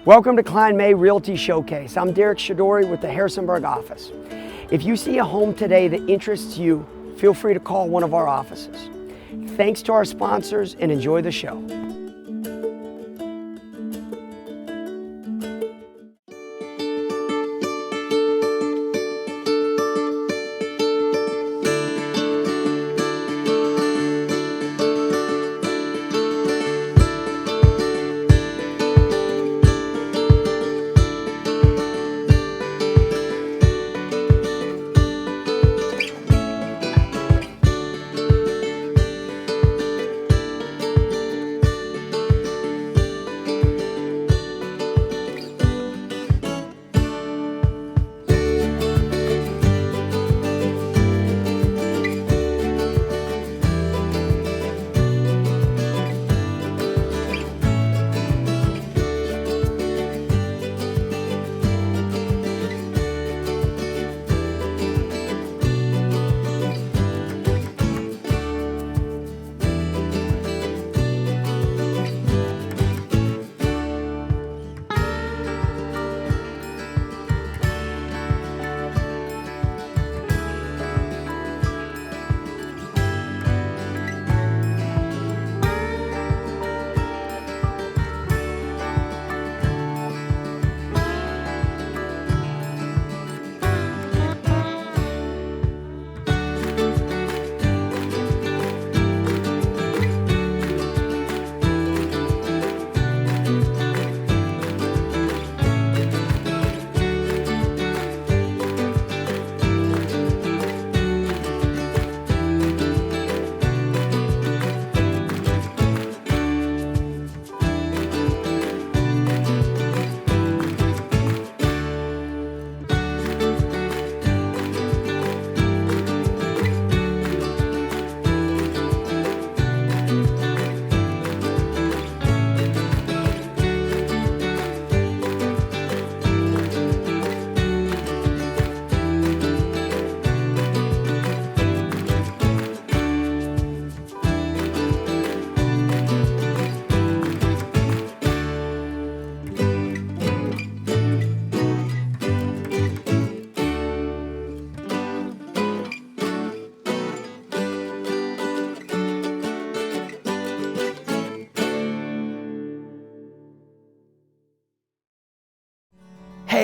Welcome to Kline May Realty Showcase. I'm Derek Shadori with the Harrisonburg office. If you see a home today that interests you, feel free to call one of our offices. Thanks to our sponsors and enjoy the show.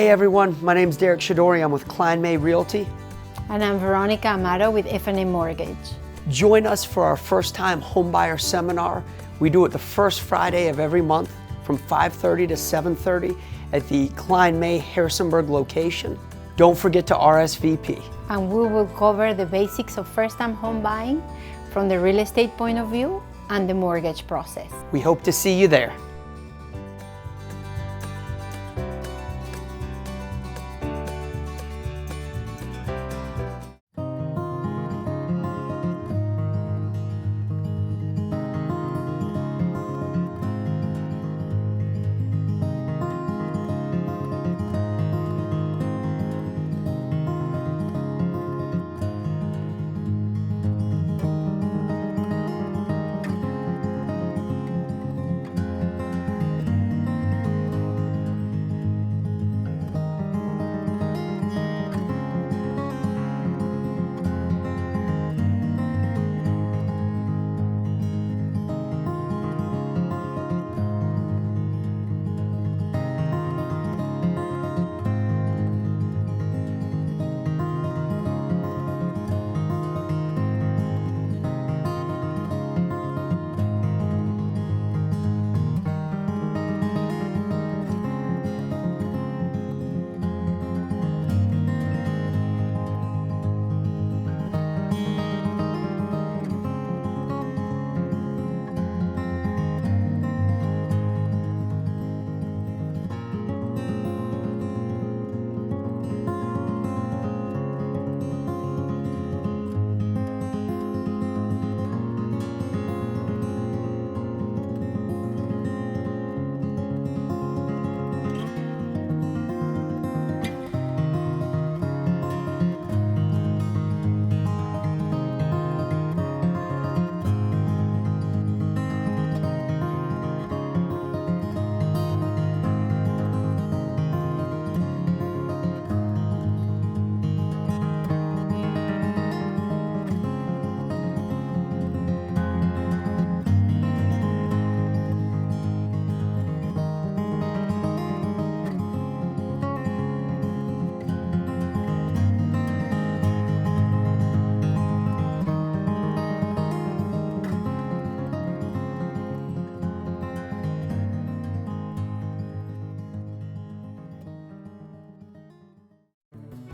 Hey everyone, my name is Derek Shadori. I'm with Kline May Realty. And I'm Veronica Amaro with F&M Mortgage. Join us for our first time homebuyer seminar. We do it the first Friday of every month from 5:30 to 7:30 at the Kline May Harrisonburg location. Don't forget to RSVP. And we will cover the basics of first-time home buying from the real estate point of view and the mortgage process. We hope to see you there.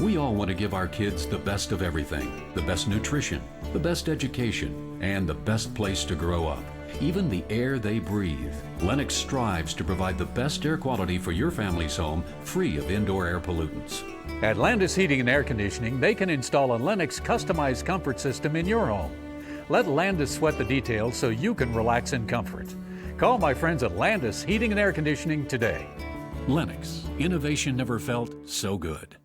We all want to give our kids the best of everything, the best nutrition, the best education, and the best place to grow up, even the air they breathe. Lennox strives to provide the best air quality for your family's home, free of indoor air pollutants. At Landis Heating and Air Conditioning, they can install a Lennox customized comfort system in your home. Let Landis sweat the details so you can relax in comfort. Call my friends at Landis Heating and Air Conditioning today. Lennox, innovation never felt so good.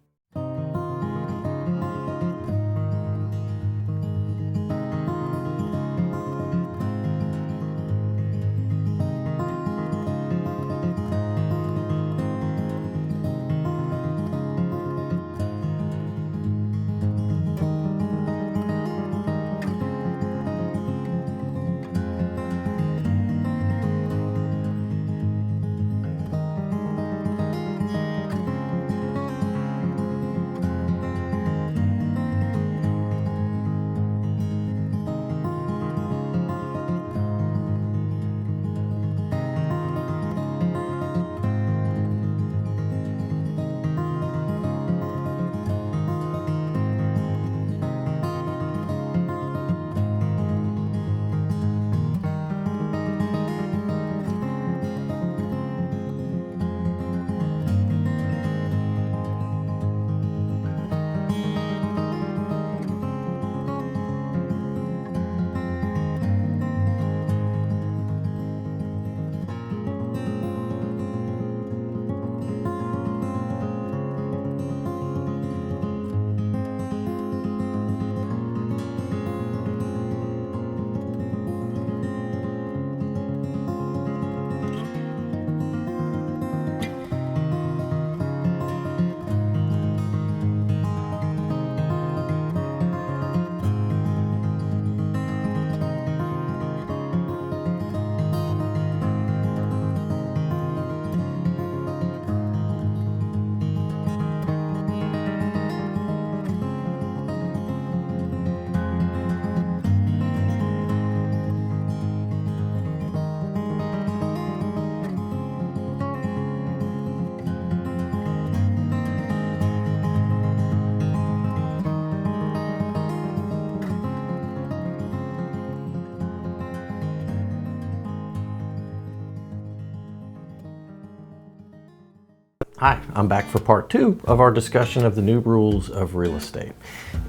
Hi, I'm back for part 2 of our discussion of the new rules of real estate.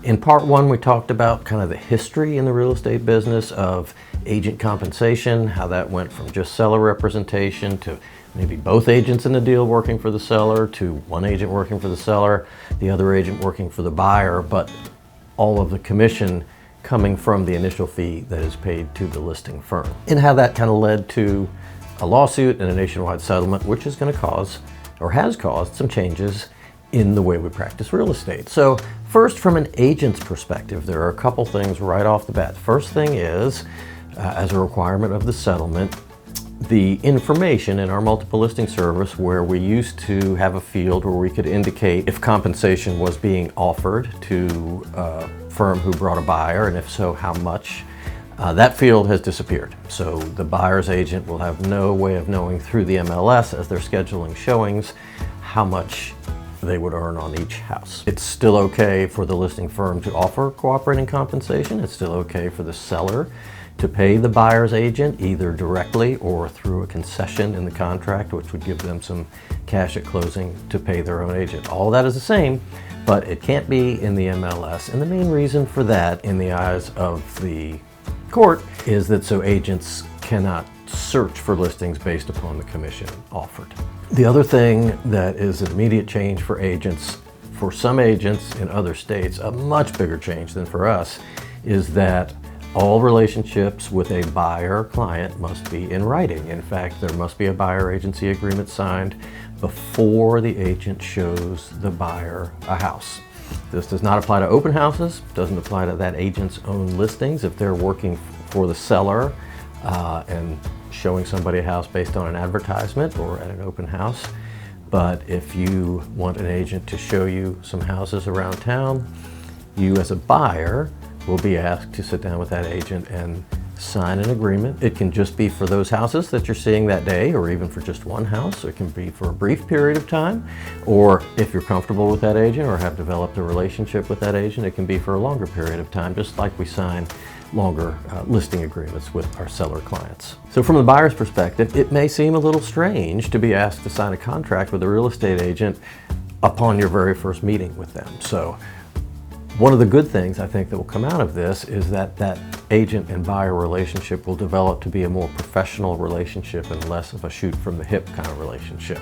In part 1, we talked about kind of the history in the real estate business of agent compensation, how that went from just seller representation to maybe both agents in the deal working for the seller, to one agent working for the seller, the other agent working for the buyer, but all of the commission coming from the initial fee that is paid to the listing firm. And how that kind of led to a lawsuit and a nationwide settlement, which is going to cause, or has caused, some changes in the way we practice real estate. So first, from an agent's perspective, there are a couple things right off the bat. The first thing is, as a requirement of the settlement, the information in our multiple listing service, where we used to have a field where we could indicate if compensation was being offered to a firm who brought a buyer, and if so, how much. That field has disappeared. So the buyer's agent will have no way of knowing through the MLS, as they're scheduling showings, how much they would earn on each house. It's still okay for the listing firm to offer cooperating compensation. It's still okay for the seller to pay the buyer's agent either directly or through a concession in the contract, which would give them some cash at closing to pay their own agent. All that is the same, but it can't be in the MLS. And the main reason for that, in the eyes of the court, is that so agents cannot search for listings based upon the commission offered. The other thing that is an immediate change for agents, for some agents in other states, a much bigger change than for us, is that all relationships with a buyer-client must be in writing. In fact, there must be a buyer-agency agreement signed before the agent shows the buyer a house. This does not apply to open houses, doesn't apply to that agent's own listings if they're working for the seller and showing somebody a house based on an advertisement or at an open house. But if you want an agent to show you some houses around town, you as a buyer will be asked to sit down with that agent and sign an agreement. It can just be for those houses that you're seeing that day, or even for just one house. It can be for a brief period of time, or if you're comfortable with that agent or have developed a relationship with that agent, it can be for a longer period of time, just like we sign longer listing agreements with our seller clients. So from the buyer's perspective, it may seem a little strange to be asked to sign a contract with a real estate agent upon your very first meeting with them. So one of the good things I think that will come out of this is that that agent and buyer relationship will develop to be a more professional relationship and less of a shoot from the hip kind of relationship.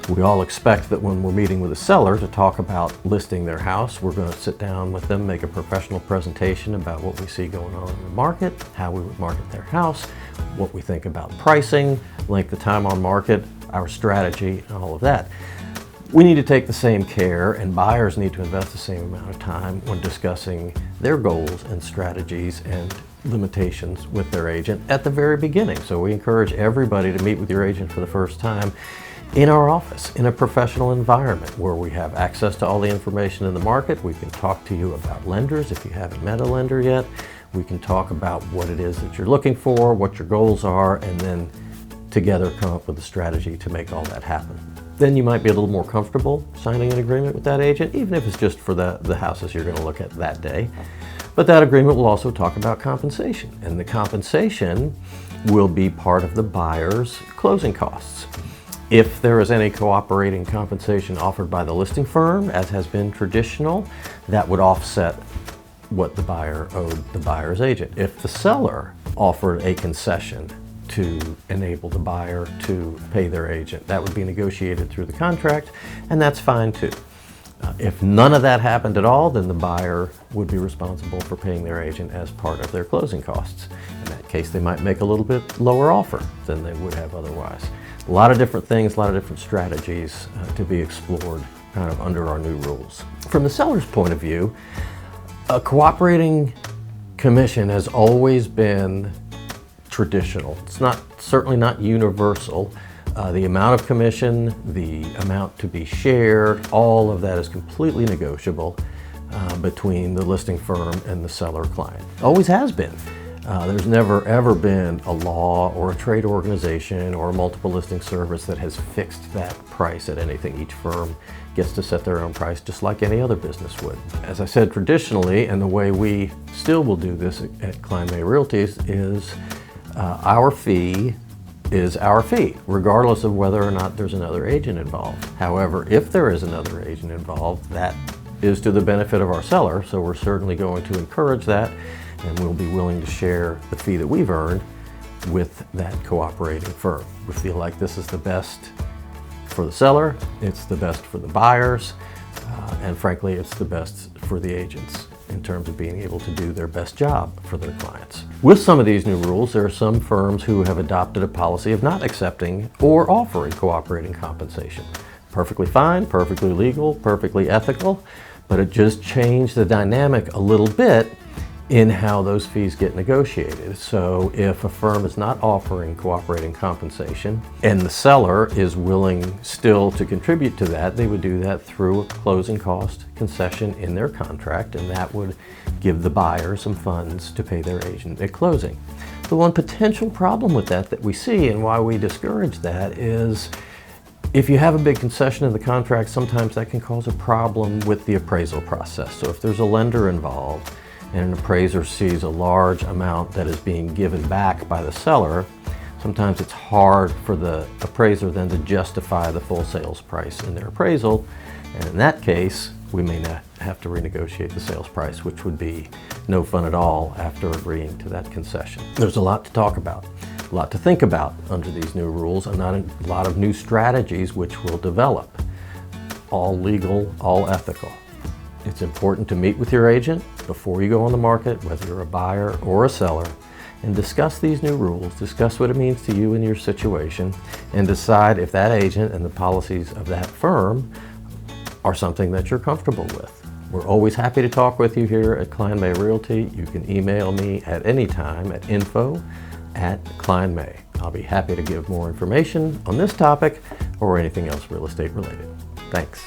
We all expect that when we're meeting with a seller to talk about listing their house, we're going to sit down with them, make a professional presentation about what we see going on in the market, how we would market their house, what we think about pricing, length of time on market, our strategy, and all of that. We need to take the same care, and buyers need to invest the same amount of time when discussing their goals and strategies and limitations with their agent at the very beginning. So we encourage everybody to meet with your agent for the first time in our office, in a professional environment where we have access to all the information in the market. We can talk to you about lenders if you haven't met a lender yet. We can talk about what it is that you're looking for, what your goals are, and then together come up with a strategy to make all that happen. Then you might be a little more comfortable signing an agreement with that agent, even if it's just for the houses you're going to look at that day. But that agreement will also talk about compensation, and the compensation will be part of the buyer's closing costs. If there is any cooperating compensation offered by the listing firm, as has been traditional, that would offset what the buyer owed the buyer's agent. If the seller offered a concession to enable the buyer to pay their agent, that would be negotiated through the contract, and that's fine too. If none of that happened at all, then the buyer would be responsible for paying their agent as part of their closing costs. In that case, they might make a little bit lower offer than they would have otherwise. A lot of different things, a lot of different strategies to be explored kind of under our new rules. From the seller's point of view, a cooperating commission has always been traditional. It's certainly not universal. The amount of commission, the amount to be shared, all of that is completely negotiable between the listing firm and the seller client. Always has been. There's never ever been a law or a trade organization or a multiple listing service that has fixed that price at anything. Each firm gets to set their own price just like any other business would. As I said, traditionally, and the way we still will do this at Kline May Realties is our fee is our fee, regardless of whether or not there's another agent involved. However, if there is another agent involved, that is to the benefit of our seller, so we're certainly going to encourage that, and we'll be willing to share the fee that we've earned with that cooperating firm. We feel like this is the best for the seller, it's the best for the buyers, and frankly, it's the best for the agents in terms of being able to do their best job for their clients. With some of these new rules, there are some firms who have adopted a policy of not accepting or offering cooperating compensation. Perfectly fine, perfectly legal, perfectly ethical, but it just changed the dynamic a little bit in how those fees get negotiated. So if a firm is not offering cooperating compensation and the seller is willing still to contribute to that, they would do that through a closing cost concession in their contract, and that would give the buyer some funds to pay their agent at closing. The one potential problem with that we see, and why we discourage that, is if you have a big concession in the contract, sometimes that can cause a problem with the appraisal process. So if there's a lender involved and an appraiser sees a large amount that is being given back by the seller, sometimes it's hard for the appraiser then to justify the full sales price in their appraisal. And in that case, we may not have to renegotiate the sales price, which would be no fun at all after agreeing to that concession. There's a lot to talk about, a lot to think about under these new rules, and a lot of new strategies which will develop, all legal, all ethical. It's important to meet with your agent before you go on the market, whether you're a buyer or a seller, and discuss these new rules, discuss what it means to you and your situation, and decide if that agent and the policies of that firm are something that you're comfortable with. We're always happy to talk with you here at Kline May Realty. You can email me at any time at info@Kline May. I'll be happy to give more information on this topic or anything else real estate related. Thanks.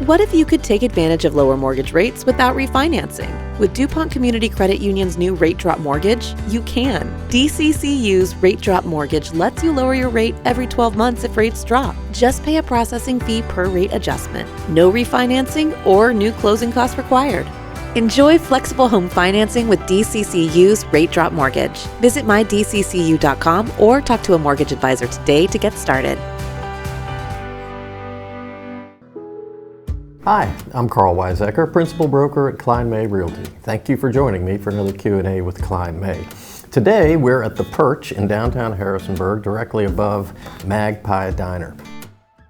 What if you could take advantage of lower mortgage rates without refinancing? With DuPont Community Credit Union's new Rate Drop Mortgage, you can. DCCU's Rate Drop Mortgage lets you lower your rate every 12 months if rates drop. Just pay a processing fee per rate adjustment. No refinancing or new closing costs required. Enjoy flexible home financing with DCCU's Rate Drop Mortgage. Visit mydccu.com or talk to a mortgage advisor today to get started. Hi, I'm Karl Waizecker, Principal Broker at Kline May Realty. Thank you for joining me for another Q&A with Kline May. Today, we're at the Perch in downtown Harrisonburg, directly above Magpie Diner.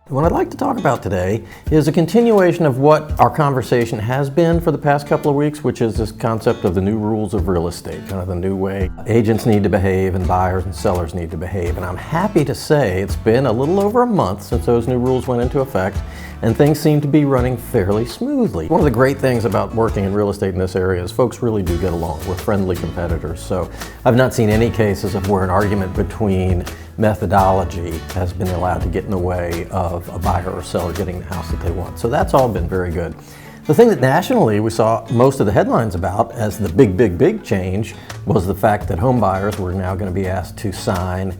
What I'd like to talk about today is a continuation of what our conversation has been for the past couple of weeks, which is this concept of the new rules of real estate, kind of the new way agents need to behave and buyers and sellers need to behave. And I'm happy to say it's been a little over a month since those new rules went into effect, and things seem to be running fairly smoothly. One of the great things about working in real estate in this area is folks really do get along. We're friendly competitors. So I've not seen any cases of where an argument between methodology has been allowed to get in the way of a buyer or seller getting the house that they want. So that's all been very good. The thing that nationally we saw most of the headlines about as the big change was the fact that home buyers were now going to be asked to sign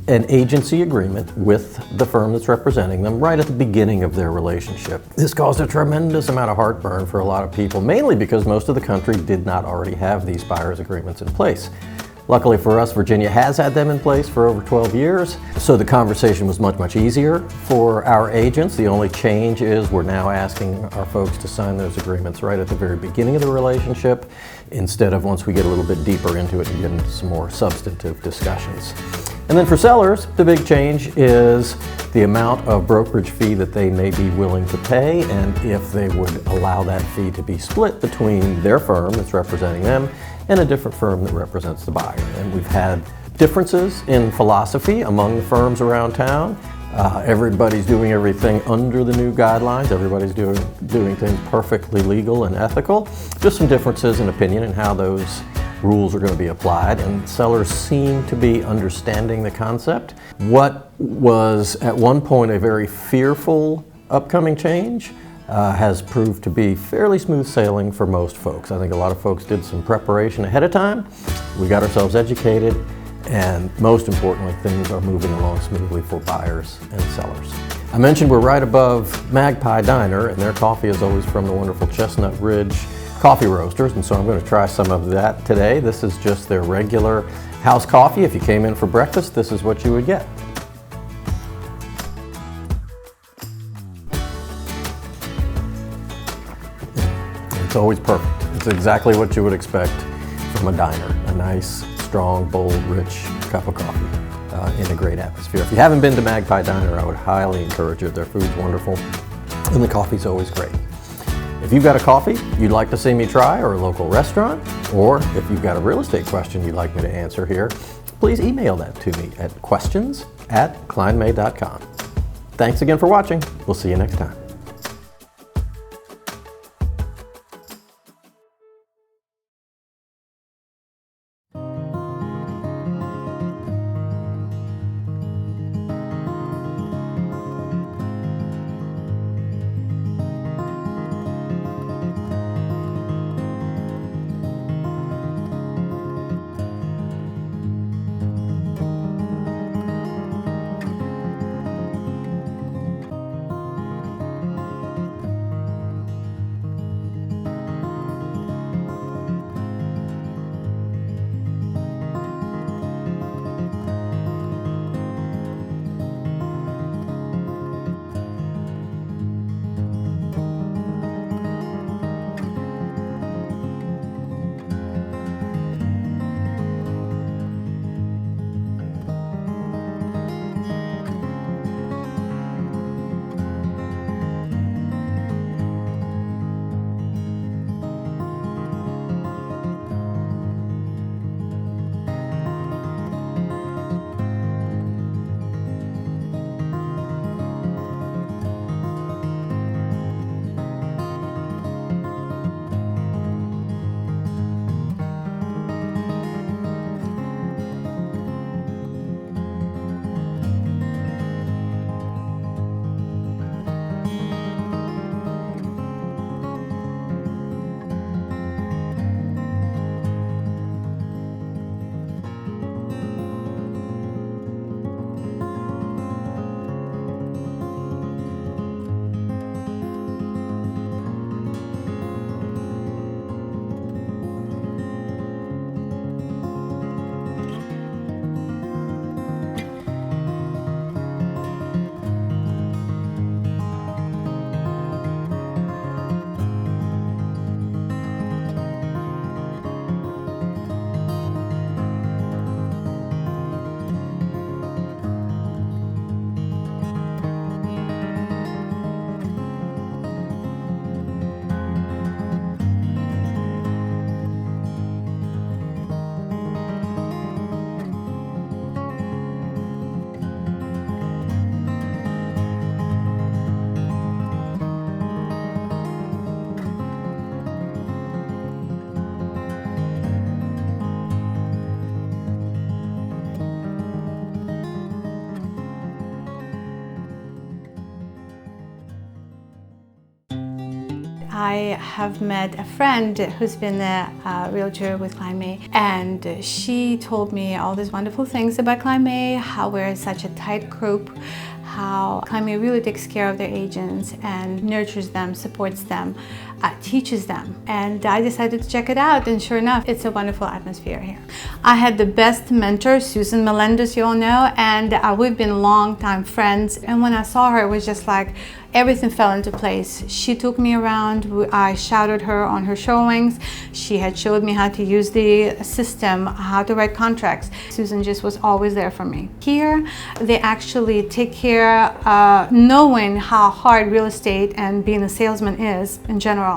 an agency agreement with the firm that's representing them right at the beginning of their relationship. This caused a tremendous amount of heartburn for a lot of people, mainly because most of the country did not already have these buyer's agreements in place. Luckily for us, Virginia has had them in place for over 12 years, so the conversation was much easier for our agents. The only change is we're now asking our folks to sign those agreements right at the very beginning of the relationship, instead of once we get a little bit deeper into it and get into some more substantive discussions. And then for sellers, the big change is the amount of brokerage fee that they may be willing to pay, and if they would allow that fee to be split between their firm that's representing them and a different firm that represents the buyer. And we've had differences in philosophy among the firms around town. Everybody's doing everything under the new guidelines. Everybody's doing things perfectly legal and ethical. Just some differences in opinion in how those rules are going to be applied, and sellers seem to be understanding the concept. What was at one point a very fearful upcoming change has proved to be fairly smooth sailing for most folks. I think a lot of folks did some preparation ahead of time. We got ourselves educated, and most importantly, things are moving along smoothly for buyers and sellers. I mentioned we're right above Magpie Diner, and their coffee is always from the wonderful Chestnut Ridge coffee roasters, and so I'm going to try some of that today. This is just their regular house coffee. If you came in for breakfast, this is what you would get. It's always perfect. It's exactly what you would expect from a diner. A nice, strong, bold, rich cup of coffee in a great atmosphere. If you haven't been to Magpie Diner, I would highly encourage it. Their food's wonderful, and the coffee's always great. If you've got a coffee you'd like to see me try, or a local restaurant, or if you've got a real estate question you'd like me to answer here, please email that to me at questions@klinemay.com. Thanks again for watching. We'll see you next time. I have met a friend who's been a realtor with Kline May, and she told me all these wonderful things about Kline May, how we're such a tight group, how Kline May really takes care of their agents and nurtures them, supports them, teaches them. And I decided to check it out, and sure enough, it's a wonderful atmosphere here. I had the best mentor, Susan Melendez, you all know, and we've been longtime friends. And when I saw her, it was just like everything fell into place. She took me around, I shadowed her on her showings. She had showed me how to use the system, how to write contracts. Susan just was always there for me. Here, they actually take care, knowing how hard real estate and being a salesman is in general.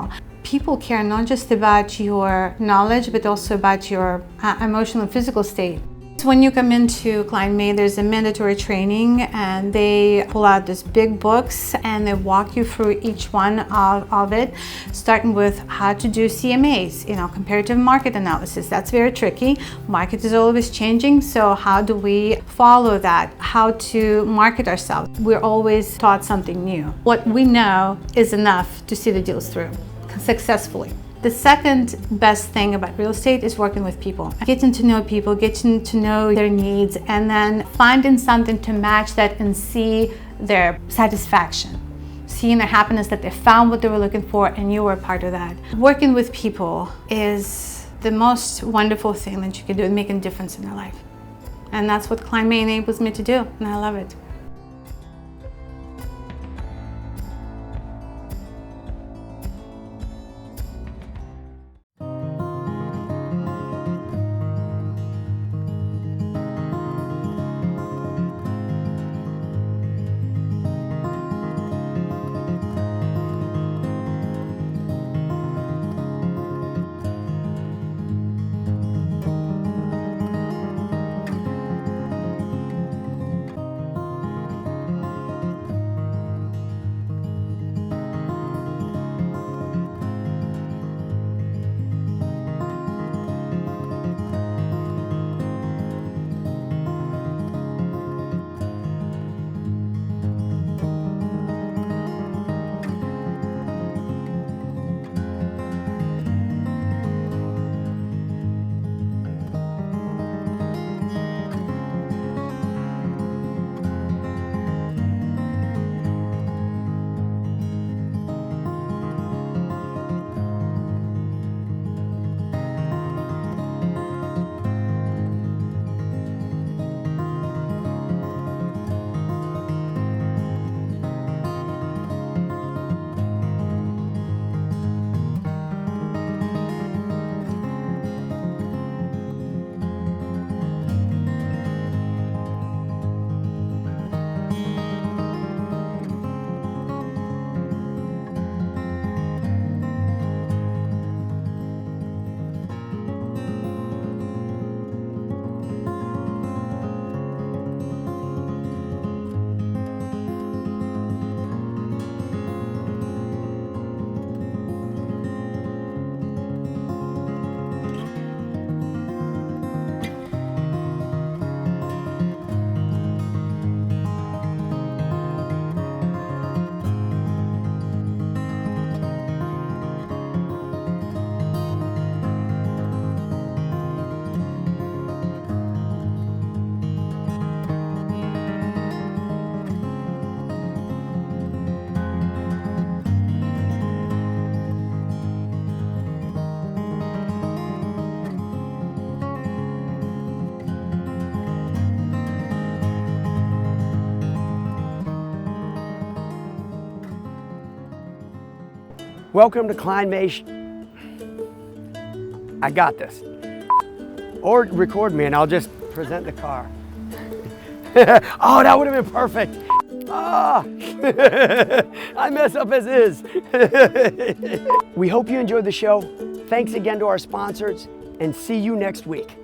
People care not just about your knowledge, but also about your emotional and physical state. When you come into Kline May, there's a mandatory training, and they pull out these big books and they walk you through each one of it, starting with how to do CMAs, comparative market analysis. That's very tricky. Market is always changing, so how do we follow that? How to market ourselves? We're always taught something new. What we know is enough to see the deals through successfully. The second best thing about real estate is working with people. Getting to know people, getting to know their needs, and then finding something to match that and see their satisfaction. Seeing their happiness that they found what they were looking for and you were a part of that. Working with people is the most wonderful thing that you can do and make a difference in their life. And that's what Kline May enables me to do, and I love it. Welcome to Kline May. I got this. Or record me and I'll just present the car. Oh, that would have been perfect. Ah, I mess up as is. We hope you enjoyed the show. Thanks again to our sponsors, and see you next week.